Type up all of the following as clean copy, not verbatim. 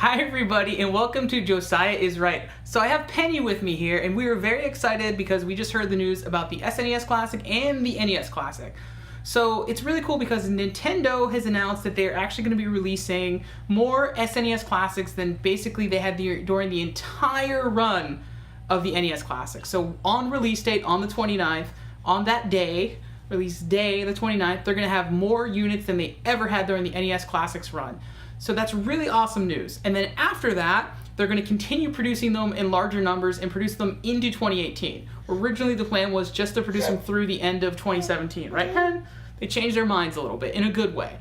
Hi everybody and welcome to Josiah is Right. So I have Penny with me here and we were very excited because we just heard the news about the SNES Classic and the NES Classic. So it's really cool because Nintendo has announced that they're actually going to be releasing more SNES Classics than basically they had during the entire run of the NES Classic. So on release date on the 29th, on that day, release day the 29th, they're going to have more units than they ever had during the NES Classics run. So that's really awesome news. And then after that, they're going to continue producing them in larger numbers and produce them into 2018. Originally, the plan was just to produce them through the end of 2017, right, Pen? They changed their minds a little bit, in a good way.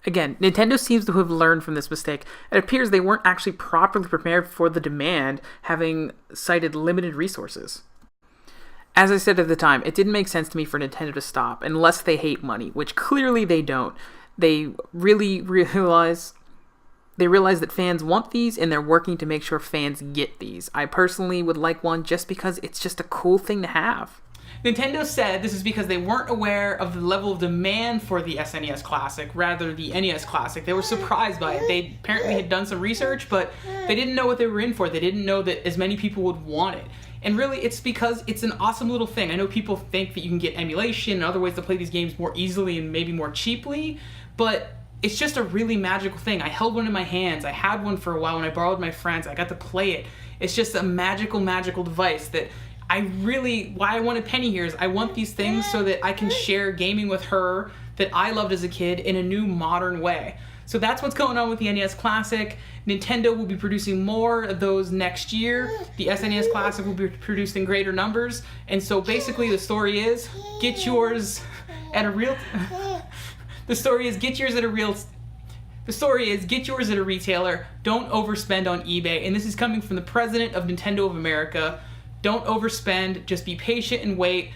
Again, Nintendo seems to have learned from this mistake. It appears they weren't actually properly prepared for the demand, having cited limited resources. As I said at the time, it didn't make sense to me for Nintendo to stop, unless they hate money, which clearly they don't. They really realize that fans want these, and they're working to make sure fans get these. I personally would like one just because it's just a cool thing to have. Nintendo said this is because they weren't aware of the level of demand for the SNES Classic, rather the NES Classic. They were surprised by it. They apparently had done some research, but they didn't know what they were in for. They didn't know that as many people would want it. And really, it's because it's an awesome little thing. I know people think that you can get emulation and other ways to play these games more easily and maybe more cheaply, but it's just a really magical thing. I held one in my hands. I had one for a while when I borrowed my friends. I got to play it. It's just a magical device that why I wanted Penny here is I want these things so that I can share gaming with her that I loved as a kid in a new modern way. So that's what's going on with the NES Classic. Nintendo will be producing more of those next year. The SNES Classic will be produced in greater numbers. And so basically the story is, get yours at a real... The story is get yours at a retailer. Don't overspend on eBay. And this is coming from the president of Nintendo of America. Don't overspend. Just be patient and wait.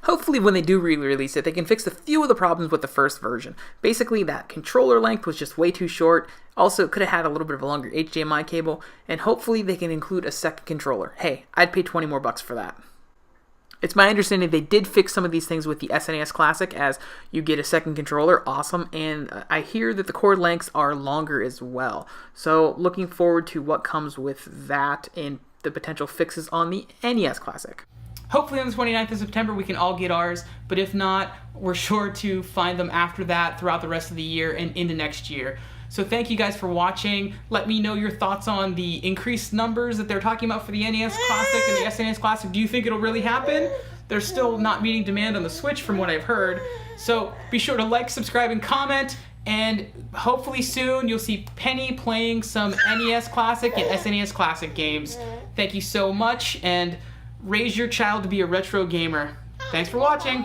Hopefully when they do re-release it, they can fix a few of the problems with the first version. Basically, that controller length was just way too short. Also, it could have had a little bit of a longer HDMI cable. And hopefully they can include a second controller. Hey, I'd pay 20 more bucks for that. It's my understanding they did fix some of these things with the SNES Classic, as you get a second controller, awesome, and I hear that the cord lengths are longer as well. So looking forward to what comes with that and the potential fixes on the NES Classic. Hopefully on the 29th of September we can all get ours, but if not, we're sure to find them after that throughout the rest of the year and into next year. So thank you guys for watching. Let me know your thoughts on the increased numbers that they're talking about for the NES Classic and the SNES Classic. Do you think it'll really happen? They're still not meeting demand on the Switch from what I've heard. So be sure to like, subscribe, and comment. And hopefully soon you'll see Penny playing some NES Classic and SNES Classic games. Thank you so much, and raise your child to be a retro gamer. Thanks for watching.